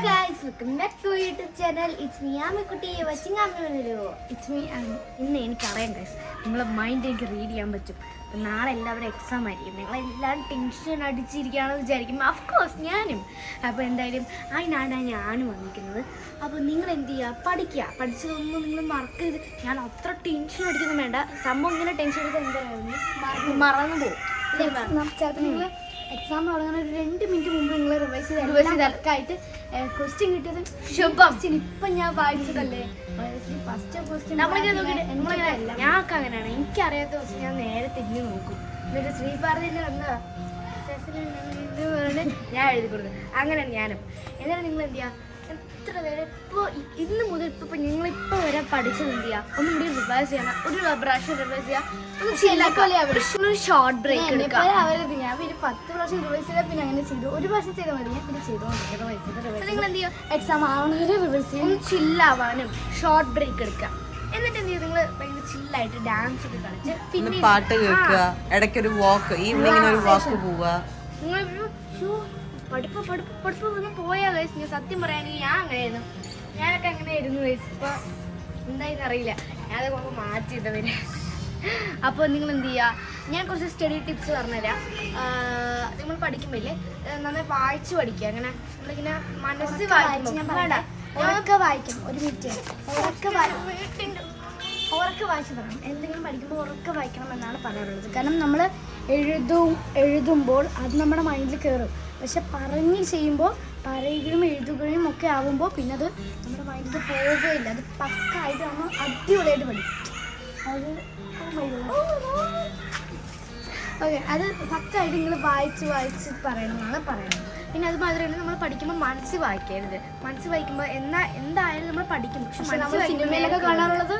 guys, welcome back to YouTube channel. It's me, Amikutti, watching Aminu. It's me, Anu. ഇന്ന് എനിക്കറിയാം guys, നിങ്ങളെ mind എനിക്ക് read ചെയ്യാൻ പറ്റും. നാളെ എല്ലാവരും എക്സാം ആയിരിക്കും. നിങ്ങളെല്ലാവരും ടെൻഷൻ അടിച്ചിരിക്കുകയാണെന്ന് വിചാരിക്കും. അഫ്കോഴ്സ് ഞാനും. അപ്പോൾ എന്തായാലും അതിനാണ് ഞാനും വന്നിരിക്കുന്നത്. അപ്പോൾ നിങ്ങൾ എന്ത് ചെയ്യുക, പഠിക്കുക. പഠിച്ചതൊന്നും നിങ്ങൾ മറക്കരുത്. ഞാൻ അത്ര ടെൻഷൻ അടിക്കൊന്നും വേണ്ട. സംഭവം ഇങ്ങനെ ടെൻഷൻ അടിച്ചാൽ എന്തായാലും മറന്നു പോകും. ചിലപ്പോൾ നിങ്ങൾ എക്സാം തുടങ്ങുന്ന ഒരു 2 മിനിറ്റ് മുമ്പ് നിങ്ങൾ റിവൈസ് ചെയ്തായിട്ട് ക്വസ്റ്റ്യൻ കിട്ടിയത് ക്വസ്റ്റ്യൻ ഇപ്പം ഞാൻ വായിച്ചതല്ലേ ഫസ്റ്റ് ക്വസ്റ്റ്യൻ ഞാനൊക്കെ അങ്ങനെയാണ്. എനിക്കറിയാത്ത ക്വസ്റ്റ്യൻ ഞാൻ നേരെ തിരിഞ്ഞ് നോക്കും. എന്നിട്ട് ശ്രീപാർജിൻ്റെ വന്ന ഞാൻ എഴുതി കൊടുക്കും. അങ്ങനെയാണ് ഞാനും. എന്നാലും നിങ്ങൾ എന്ത് ചെയ്യുക, എത്ര നേരം ഇപ്പോൾ ഇന്ന് മുതൽ ഇപ്പോൾ നിങ്ങളിപ്പോൾ വരെ പഠിച്ചത് എന്ത് ചെയ്യുക, ഒന്നും കൂടി റിവൈസ് ചെയ്യണം. ഒരു പ്രാവശ്യം റിവൈസ് ചെയ്യുക, ഒരു ഷോർട്ട് ബ്രേക്ക് എടുക്കുക. ഞാൻ പിന്നെ 10 പ്രാവശ്യം റിവൈസ് ചെയ്താൽ പിന്നെ അങ്ങനെ ചെയ്തു. ഒരു പ്രാവശ്യം ചെയ്താൽ മതി. ഞാൻ പിന്നെ ചെയ്തോണ്ടിരിക്കും. നിങ്ങൾ എന്ത് ചെയ്യുക, എക്സാം ആവണവരെ റിവൈസ് ചെയ്യും. ഒന്ന് ചില്ലാവാനും ഷോർട്ട് ബ്രേക്ക് എടുക്കുക. എന്നിട്ട് എന്ത് ചെയ്യും, നിങ്ങൾ ഭയങ്കര ചില്ലായിട്ട് ഡാൻസ് ഒക്കെ കളിച്ച് പിന്നെ പാട്ട് കേൾക്കുക, ഇടയ്ക്കൊരു വാക്ക്, ഈവനിങ്ങിന് ഒരു വാക്ക് പോവുക. നിങ്ങൾ പഠിപ്പ് ഒന്നും പോയാ വയസ്സ്. ഞാൻ സത്യം പറയുകയാണെങ്കിൽ ഞാൻ അങ്ങനെയായിരുന്നു. ഞാനൊക്കെ അങ്ങനെയായിരുന്നു വയസ്സ്. ഇപ്പോൾ എന്തായെന്ന് അറിയില്ല, ഞാനതൊക്കെ നമുക്ക് മാറ്റിയിട്ടവര്. അപ്പോൾ നിങ്ങൾ എന്ത് ചെയ്യുക, ഞാൻ കുറച്ച് സ്റ്റഡി ടിപ്സ് പറഞ്ഞുതരാം. നിങ്ങൾ പഠിക്കുമ്പോഴേ നന്നായി വായിച്ച് പഠിക്കുക. അങ്ങനെ നമ്മളിങ്ങനെ മനസ്സ് വായിക്കുമ്പോൾ വേണ്ട, ഉറക്കെ വായിക്കണം. ഒരു മിനിറ്റ് ഉറക്കെ വായിച്ച് പറയണം. എന്തെങ്കിലും പഠിക്കുമ്പോൾ ഉറക്കെ വായിക്കണം എന്നാണ് പറയാറുള്ളത്. കാരണം നമ്മൾ എഴുതുമ്പോൾ അത് നമ്മുടെ മൈൻഡിൽ കയറും. പക്ഷെ പറഞ്ഞ് ചെയ്യുമ്പോൾ പറയുകയും എഴുതുകയും ഒക്കെ ആകുമ്പോൾ പിന്നെ അത് നമ്മുടെ മൈൻഡിൽ പോവുകയില്ല. അത് പക്കായിട്ട് നമ്മൾ അടിപൊളിയായിട്ട് പഠിക്കും. ഓക്കെ, അത് പക്കായിട്ട് നിങ്ങൾ വായിച്ച് പറയണമെന്നാണ് പറയുന്നത്. പിന്നെ അത് മാത്രമല്ല, നമ്മൾ പഠിക്കുമ്പോൾ മനസ്സ് വായിക്കരുത്. മനസ്സ് വായിക്കുമ്പോൾ എന്തായാലും നമ്മൾ പഠിക്കും. പക്ഷെ നമ്മൾ സിനിമയിലൊക്കെ കാണാറുള്ളത്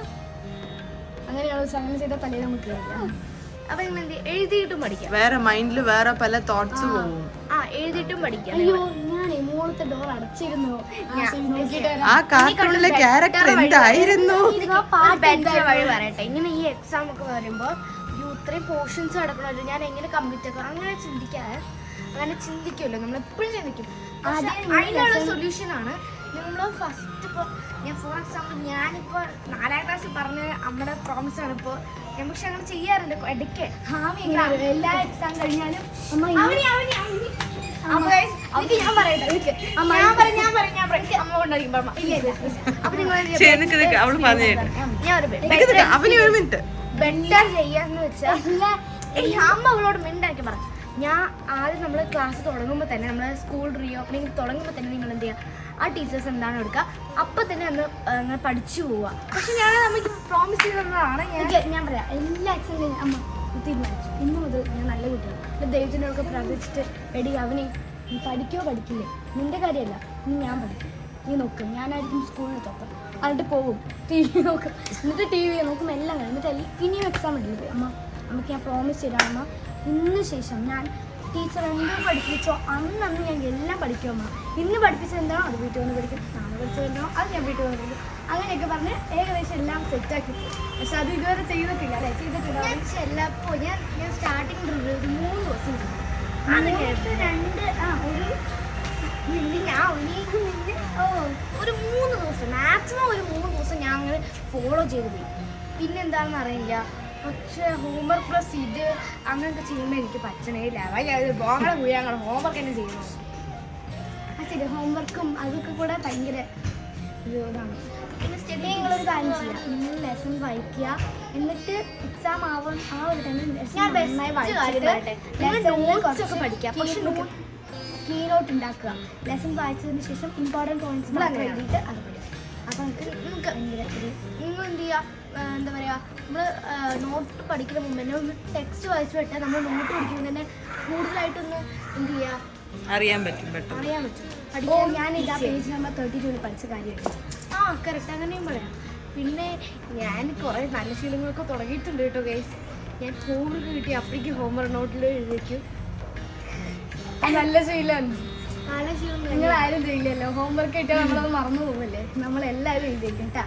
അങ്ങനെയാണ്. അങ്ങനെ ചെയ്താൽ തലയിൽ നമുക്ക് കേൾക്കാം. അപ്പൊ നിങ്ങൾ എന്ത് എഴുതിയിട്ടും പഠിക്കാം. വേറെ മൈൻഡിൽ വേറെ പല തോട്ട്സ് പോകും. എഴുതിയിട്ടും പഠിക്കാം. അയ്യോ, ഞാൻ മോളത്തെ ഡോർ അടച്ചിരുന്നു. ആ കാർട്ടൂണിലെ ക്യാരക്ടർ എന്തായിരുന്നു? വഴി പറയട്ടെ. ഇങ്ങനെ ഈ എക്സാം ഒക്കെ വരുമ്പോൾ ഇത്രയും പോർഷൻസ് കിടക്കണമല്ലോ, ഞാൻ എങ്ങനെ കംപ്ലീറ്റ് ആക്കാം, അങ്ങനെ ചിന്തിക്കുമല്ലോ. നമ്മൾ എപ്പോഴും ചിന്തിക്കും. അതിനുള്ള സൊല്യൂഷനാണ് നമ്മൾ ഫസ്റ്റ്. ഇപ്പോൾ ഞാൻ ഫോർ എക്സാമ്പിൾ ഞാനിപ്പോൾ 4ാം ക്ലാസ്സിൽ പറഞ്ഞ നമ്മുടെ പ്രോമിസ് ആണ്. ഇപ്പോൾ ഞാൻ പക്ഷെ അങ്ങനെ ചെയ്യാറുണ്ട് ഇടയ്ക്ക്. എല്ലാ എക്സാം കഴിഞ്ഞാലും അമ്മ ബെറ്റർ ചെയ്യാന്ന് വെച്ചാൽ അമ്മ അവളോട് മിണ്ടാക്കി പറ. ഞാൻ ആദ്യം നമ്മൾ ക്ലാസ് തുടങ്ങുമ്പോൾ തന്നെ, നമ്മൾ സ്കൂൾ റീ ഓപ്പണിംഗ് തുടങ്ങുമ്പോൾ തന്നെ നിങ്ങൾ എന്ത് ചെയ്യുക, ആ ടീച്ചേഴ്സ് എന്താണ് എടുക്കുക അപ്പം തന്നെ അന്ന് പഠിച്ചു പോവുക. പക്ഷെ ഞാൻ നമുക്ക് പ്രോമിസ് ചെയ്തതാണ്. ഞാൻ പറയാം, എല്ലാ എക്സാം അമ്മ തീരുമാനിച്ചു ഇന്ന് മുതൽ ഞാൻ നല്ല കുട്ടിയാണ്. ദൈവത്തിനൊക്കെ പ്രാർത്ഥിച്ചിട്ട് എടി അവനെ നീ പഠിക്കോ പഠിക്കില്ലേ നിൻ്റെ കാര്യമല്ല, ഇനി ഞാൻ പഠിക്കും, നീ നോക്കും, ഞാനായിരിക്കും സ്കൂളിൽ തൊപ്പം. എന്നിട്ട് പോകും, TV നോക്കും, എന്നിട്ട് TV നോക്കും, എല്ലാം കഴിയും. എന്നിട്ട് ഇനിയും എക്സാം ഇട്ടില്ല. അമ്മ നമുക്ക് ഞാൻ പ്രോമിസ് ചെയ്താൽ അമ്മ ഇന്ന് ശേഷം ഞാൻ ടീച്ചർ എന്തോ പഠിപ്പിച്ചോ അന്ന് ഞാൻ എല്ലാം പഠിക്കും. അമ്മ ഇന്ന് പഠിപ്പിച്ചത് എന്താണോ അത് വീട്ടിൽ വന്ന് പഠിക്കും, നാളെ പഠിച്ചത് എന്താണോ അത് ഞാൻ വീട്ടിൽ വന്ന് പഠിക്കും. അങ്ങനെയൊക്കെ പറഞ്ഞ് ഏകദേശം എല്ലാം സെറ്റാക്കി. പക്ഷെ അത് ഇതുവരെ ചെയ്തിട്ടില്ല. അല്ലേ, ചെയ്തിട്ടില്ല. ചിലപ്പോൾ ഞാൻ സ്റ്റാർട്ടിങ് ഒരു 3 ദിവസം ചെയ്തു. ഒരു 3 ദിവസം മാക്സിമം, ഒരു 3 ദിവസം ഞാൻ അങ്ങനെ ഫോളോ ചെയ്ത് പോയി. പിന്നെ എന്താണെന്ന് അറിയില്ല, പക്ഷേ ഹോംവർക്ക് പ്ലസ് ഇത് അങ്ങനെയൊക്കെ ചെയ്യുമ്പോൾ എനിക്ക് പറ്റണേയില്ല. ഞങ്ങൾ ഹോംവർക്ക് തന്നെ ചെയ്യുന്നു. ശരി, ഹോംവർക്കും അതൊക്കെ കൂടെ ഭയങ്കര ഇതാണ്. പിന്നെ സ്റ്റഡി നിങ്ങളൊരു കാര്യം ചെയ്യാം, നിങ്ങൾ ലെസൺ വായിക്കുക. എന്നിട്ട് എക്സാം ആവാൻ ആ ഒരു ടൈമിൽ പഠിക്കുക. പക്ഷേ കീ നോട്ട് ഉണ്ടാക്കുക. ലെസൺ വായിച്ചതിന് ശേഷം ഇമ്പോർട്ടൻറ്റ് പോയിന്റ്സ് എഴുതിയിട്ട് അത് പഠിക്കുക. അപ്പോൾ നമുക്ക് ഭയങ്കര നിങ്ങൾ എന്ത് ചെയ്യുക, എന്താ പറയുക, നമ്മൾ നോട്ട് പഠിക്കുന്ന മുമ്പ് തന്നെ ഒന്ന് ടെക്സ്റ്റ് വായിച്ചു വിട്ടാൽ നമ്മൾ നോട്ട് പഠിക്കുമ്പോൾ തന്നെ കൂടുതലായിട്ടൊന്ന് എന്ത് ചെയ്യുക, അറിയാൻ പറ്റും. പഠിക്കാൻ ഞാൻ ഇതാ പേജ് നമ്പർ 32 പഠിച്ച കാര്യമായിട്ട് കറക്റ്റ് അങ്ങനെയും പറയാം. പിന്നെ ഞാൻ കുറേ നല്ല ശീലങ്ങളൊക്കെ തുടങ്ങിയിട്ടുണ്ട് കേട്ടോ ഗൈസ്. ഞാൻ ഹോംവർക്ക് കിട്ടി അപ്പോഴേക്കും ഹോംവർക്ക് നോട്ടിൽ എഴുതിക്കും. നല്ല ശീലമാണ്. നിങ്ങൾ ആരും ചെയ്യില്ലല്ലോ. ഹോംവർക്ക് കിട്ടിയാൽ നമ്മളത് മറന്നു പോകല്ലേ, നമ്മളെല്ലാവരും എഴുതിയേക്കും കേട്ടോ.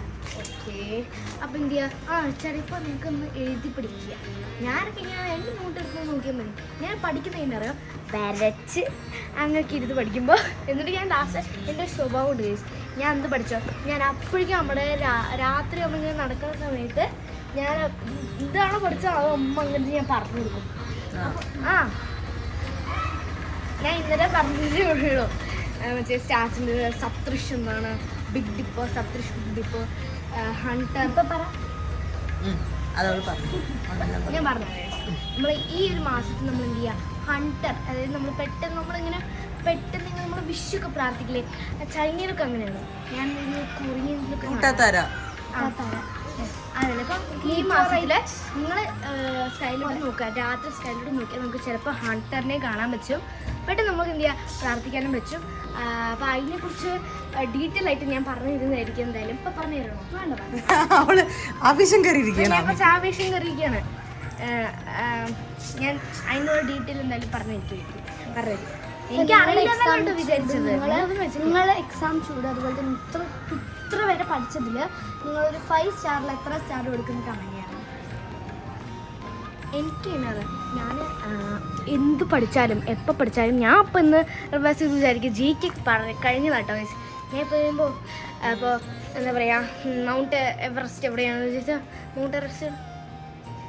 ഓക്കെ. അപ്പം എന്ത് ചെയ്യുക, ചിലപ്പോൾ നിങ്ങൾക്കൊന്ന് എഴുതി പഠിക്കുക. ഞാനൊക്കെ ഇങ്ങനെ എൻ്റെ നോട്ട് എടുക്കുന്നത് നോക്കിയാൽ മതി. ഞാൻ പഠിക്കുന്നത് അറിയാം, വരച്ച് അങ്ങനെയൊക്കെ ഇരുന്ന് പഠിക്കുമ്പോൾ. എന്നിട്ട് ഞാൻ ലാസ്റ്റ് എൻ്റെ ഒരു സ്വഭാവം ഉണ്ട് കേസ്. ഞാൻ എന്ത് പഠിച്ചോ, ഞാൻ അപ്പോഴേക്കും നമ്മുടെ രാത്രി അമ്മ ഇങ്ങനെ നടക്കുന്ന സമയത്ത് ഞാൻ ഇതാണോ പഠിച്ചത് അതോ അമ്മ അങ്ങനെ ഞാൻ പറഞ്ഞു കൊടുക്കും. ഞാൻ ഇന്നലെ പറഞ്ഞതേ ഉള്ളൂ. മറ്റേ സ്റ്റാർസിൻ്റെ സപ്തൃഷ് എന്താണ്, ബിഗ് ഡിപ്പോ, സപ്തൃഷ് ബിഗ് ഡിപ്പോ, ഹണ്ടർ. ഇപ്പം പറ, ഞാൻ പറഞ്ഞു. നമ്മൾ ഈ ഒരു മാസത്തിൽ നമ്മൾ എന്ത് ചെയ്യുക, ഹണ്ടർ, അതായത് നമ്മൾ പെട്ടെന്ന് നമ്മളിങ്ങനെ പെട്ടെന്ന് നമ്മൾ വിഷുവൊക്കെ പ്രാർത്ഥിക്കില്ലേ, ചൈനയിലൊക്കെ അങ്ങനെയാണ്. ഞാൻ കുറിഞ്ഞൊക്കെ അതല്ല. അപ്പം ഈ മാസത്തില് നിങ്ങൾ സ്കൈലോട്ട് നോക്കുക, രാത്രി സ്കൈലോട്ട് നോക്കിയാൽ നമുക്ക് ചിലപ്പോൾ ഹണ്ടറിനെ കാണാൻ പറ്റും. പെട്ടെന്ന് നമുക്ക് എന്ത് ചെയ്യുക, പ്രാർത്ഥിക്കാനും പറ്റും. അപ്പം അതിനെക്കുറിച്ച് ഡീറ്റെയിൽ ആയിട്ട് ഞാൻ പറഞ്ഞു തരുന്നതായിരിക്കും. എന്തായാലും ഇപ്പം പറഞ്ഞു തരണോ? വേണ്ട, ആവേശം കയറിയിരിക്കുകയാണ്. ഞാൻ അതിനോട് ഡീറ്റെയിൽ എന്തായാലും പറഞ്ഞു എനിക്ക് അറിയില്ല വിചാരിച്ചത്. നിങ്ങൾ എക്സാം ചൂട്, അതുപോലെ തന്നെ ഇത്ര വരെ പഠിച്ചതിൽ നിങ്ങളൊരു 5 സ്റ്റാറിൽ എത്ര സ്റ്റാർ കൊടുക്കുന്നത് കമന്റാണ്. എനിക്ക് എന്നത് ഞാൻ എന്ത് പഠിച്ചാലും എപ്പോൾ പഠിച്ചാലും ഞാൻ അപ്പം ഇന്ന് റിവേഴ്സ് ചെയ്ത് വിചാരിക്കും ജിക്ക് കഴിഞ്ഞതാട്ടോ. ഞാൻ ഇപ്പോൾ ചെയ്യുമ്പോൾ ഇപ്പോൾ എന്താ പറയുക, മൗണ്ട് എവറസ്റ്റ് എവിടെയാണെന്ന് ചോദിച്ചാൽ മൗണ്ട് എവറസ്റ്റ്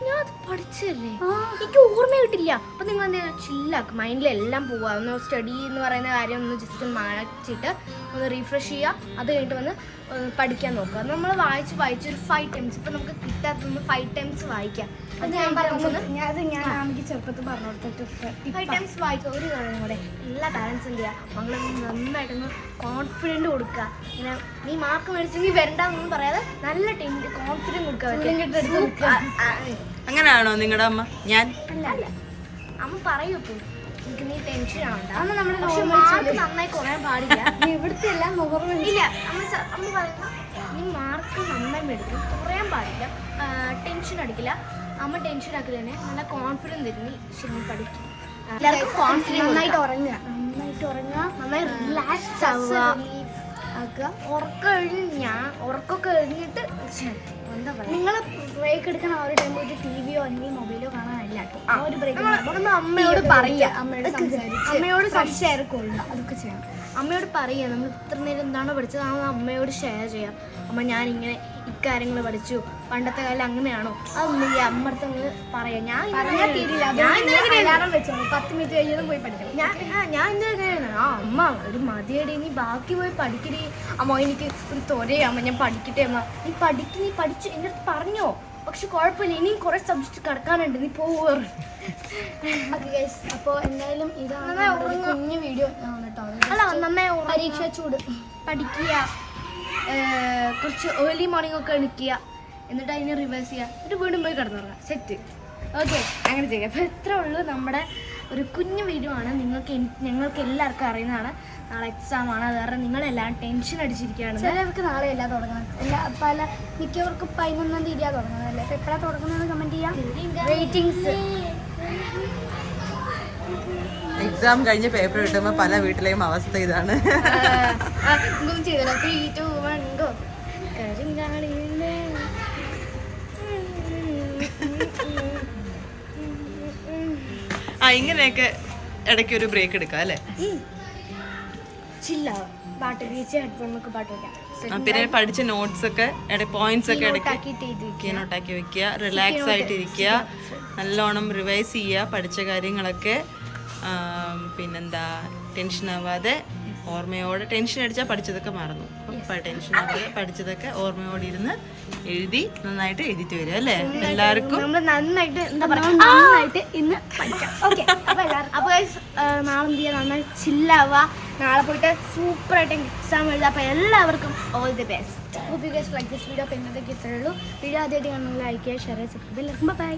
ഞാൻ അത് പഠിച്ചതല്ലേ, എനിക്ക് ഓർമ്മ കിട്ടില്ല. അപ്പം നിങ്ങൾ എന്താ ചില്ലാക്കും, മൈൻഡിലെല്ലാം പോവുക. ഒന്ന് സ്റ്റഡി എന്ന് പറയുന്ന കാര്യം ഒന്ന് ജസ്റ്റ് മാറ്റിയിട്ട് ഒന്ന് റീഫ്രഷ് ചെയ്യുക. അത് കഴിഞ്ഞിട്ട് വന്ന് പഠിക്കാൻ നോക്കുക. നമ്മൾ വായിച്ച് ഒരു 5 ടൈംസ്, ഇപ്പം നമുക്ക് കിട്ടാത്ത 5 ടൈംസ് വായിക്കാം. അത് ഞാൻ ആമിക്ക് ചെറുപ്പത്തിൽ പറഞ്ഞു കൊടുത്തിട്ട് 5 ടൈംസ് വായിക്കുക. ഒരു കാര്യം കൂടെ, എല്ലാ പാരൻസും എന്ത് ചെയ്യുക, മകളെ നന്നായിട്ടൊന്ന് കോൺഫിഡൻറ്റ് കൊടുക്കുക. ഇങ്ങനെ നീ മാർക്ക് മേടിച്ചെങ്കിൽ വരണ്ടെന്നൊന്നും പറയാതെ നല്ല കോൺഫിഡൻറ്റ് കൊടുക്കുക. അങ്ങനെയാണോ നിങ്ങളുടെ അമ്മ? ഞാൻ അല്ല, അമ്മ പറയൂ എനിക്ക് നീ ടെൻഷൻ ആവണ്ട, മാർക്ക് നന്നായി കുറയാൻ പാടില്ല. ഇവിടുത്തെ എല്ലാം ഇല്ല. അമ്മ പറയുന്ന നീ മാർക്ക് നന്നായി മേടിക്കും, കുറയാൻ പാടില്ല, ടെൻഷൻ അടിക്കില്ല. അമ്മ ടെൻഷൻ ആക്കില്ല, തന്നെ നല്ല കോൺഫിഡൻസ് തരും. നീ ശരി പഠിക്കും, നന്നായിട്ട് ഉറങ്ങുക, നന്നായി റിലാക്സ് ആവുക. ഉറക്കമൊക്കെ കഴിഞ്ഞിട്ട് എന്താ പറയുക, നിങ്ങൾ ബ്രേക്ക് എടുക്കണ ആ ഒരു ടൈം പോയിട്ട് ടിവിയോ അല്ലെങ്കിൽ മൊബൈലോ കാണാനല്ല കേട്ടോ. ആ ഒരു ബ്രേക്ക് അമ്മയോട് പറയുക, അമ്മയോട് ഷെയർ കൊള്ളുക, അതൊക്കെ ചെയ്യണം. അമ്മയോട് പറയുക, നമ്മൾ ഇത്ര നേരം എന്താണോ പഠിച്ചത് ആ അമ്മയോട് ഷെയർ ചെയ്യാം. അമ്മ ഞാനിങ്ങനെ ഇക്കാര്യങ്ങൾ പഠിച്ചു, പണ്ടത്തെ കാലം അങ്ങനെയാണോ, അതൊന്നും ഈ അമ്മടുത്ത് നിങ്ങൾ പറയാം. ഞാൻ വെച്ചോ 10 മിനിറ്റ് കഴിഞ്ഞതും പോയി പഠിക്കണം. ഞാൻ എന്താ അമ്മ ഒരു മതിയടി, നീ ബാക്കി പോയി പഠിക്കടി. അമ്മ എനിക്ക് ഒരു തൊരയോ, അമ്മ ഞാൻ പഠിക്കട്ടെ. അമ്മ നീ പഠിച്ചു എൻ്റെ അടുത്ത് പറഞ്ഞോ, പക്ഷെ കുഴപ്പമില്ല, ഇനിയും കുറെ സബ്ജക്റ്റ് കിടക്കാനുണ്ട്, നീ പോവാറ്. അപ്പോൾ എന്തായാലും ഇതാണ് കുഞ്ഞു വീഡിയോ കേട്ടോ. അല്ല, നന്നായി പരീക്ഷ ചൂട് പഠിക്കുക, കുറച്ച് ഏർലി മോർണിംഗ് ഒക്കെ എണിക്കുക, എന്നിട്ട് അതിനെ റിവേഴ്സ് ചെയ്യുക, എന്നിട്ട് വീണ്ടും പോയി കിടന്നുറങ്ങുക. സെറ്റ്. ഓക്കെ, അങ്ങനെ ചെയ്യുക. അപ്പോൾ ഇത്രേ ഉള്ളൂ നമ്മുടെ ഒരു കുഞ്ഞു വീഡിയോ ആണ്. ഞങ്ങൾക്ക് എല്ലാവർക്കും അറിയുന്നതാണ്. നാളെ എക്സാം ആണ്, അത് കാരണം നിങ്ങളെല്ലാം ടെൻഷൻ അടിച്ചിരിക്കുകയാണ്. ചിലവർക്ക് നാളെ എല്ലാം തുടങ്ങണം, മിക്കവർക്കും 11-ാം തീയതിയാണ് തുടങ്ങുന്നത് അല്ലേ? അപ്പോൾ എപ്പോഴാണ് തുടങ്ങുന്നത് കമൻറ്റ് ചെയ്യാം. റേറ്റിംഗ്സ് എക്സാം കഴിഞ്ഞ് പേപ്പർ കിട്ടുമ്പോൾ പല വീട്ടിലെയും അവസ്ഥ ഇതാണ്. ചെയ്തല്ലോ 3, 2, 1 ഗോ. ഇങ്ങനെയൊക്കെ ഇടയ്ക്ക് ഒരു ബ്രേക്ക് എടുക്കാം അല്ലേ? പാട്ട് ഹെഡ്ഫോണൊക്കെ പാട്ട് വെക്കാം. പിന്നെ പഠിച്ച നോട്ട്സ് ഒക്കെ പോയിന്റ്സ് ഒക്കെ ഇടയ്ക്ക് നോട്ടാക്കി വെക്കുക, റിലാക്സ് ആയിട്ടിരിക്കുക, നല്ലോണം റിവൈസ് ചെയ്യുക പഠിച്ച കാര്യങ്ങളൊക്കെ. പിന്നെന്താ, ടെൻഷൻ ആവാതെ ഓർമ്മയോടെ, ടെൻഷൻ അടിച്ചാൽ പഠിച്ചതൊക്കെ മറന്നു. ടെൻഷൻ ആവാതെ പഠിച്ചതൊക്കെ ഓർമ്മയോടെ ഇരുന്ന് എഴുതി നന്നായിട്ട് എഴുതിട്ട് വരിക അല്ലേ? എല്ലാവർക്കും നന്നായിട്ട് ഇന്ന് പഠിക്കാം. ഓക്കെ, അപ്പോൾ നാളെ എന്ത് ചെയ്യുക, നന്നായി ചില്ലാവുക, നാളെ പോയിട്ട് സൂപ്പറായിട്ട് എക്സാം എഴുതുക. അപ്പോൾ എല്ലാവർക്കും all the best. Hope you guys like this video. അപ്പോൾ ഇന്നത്തേക്ക് ഇത്രയേ ഉള്ളൂ. വീഡിയോ ആദ്യമായിട്ട് കാണുന്നത് ലൈക്ക് ചെയ്യുക, ഷെയർ ചെയ്യുക, സബ്സ്ക്രൈബ്. എല്ലാവർക്കും ബൈ.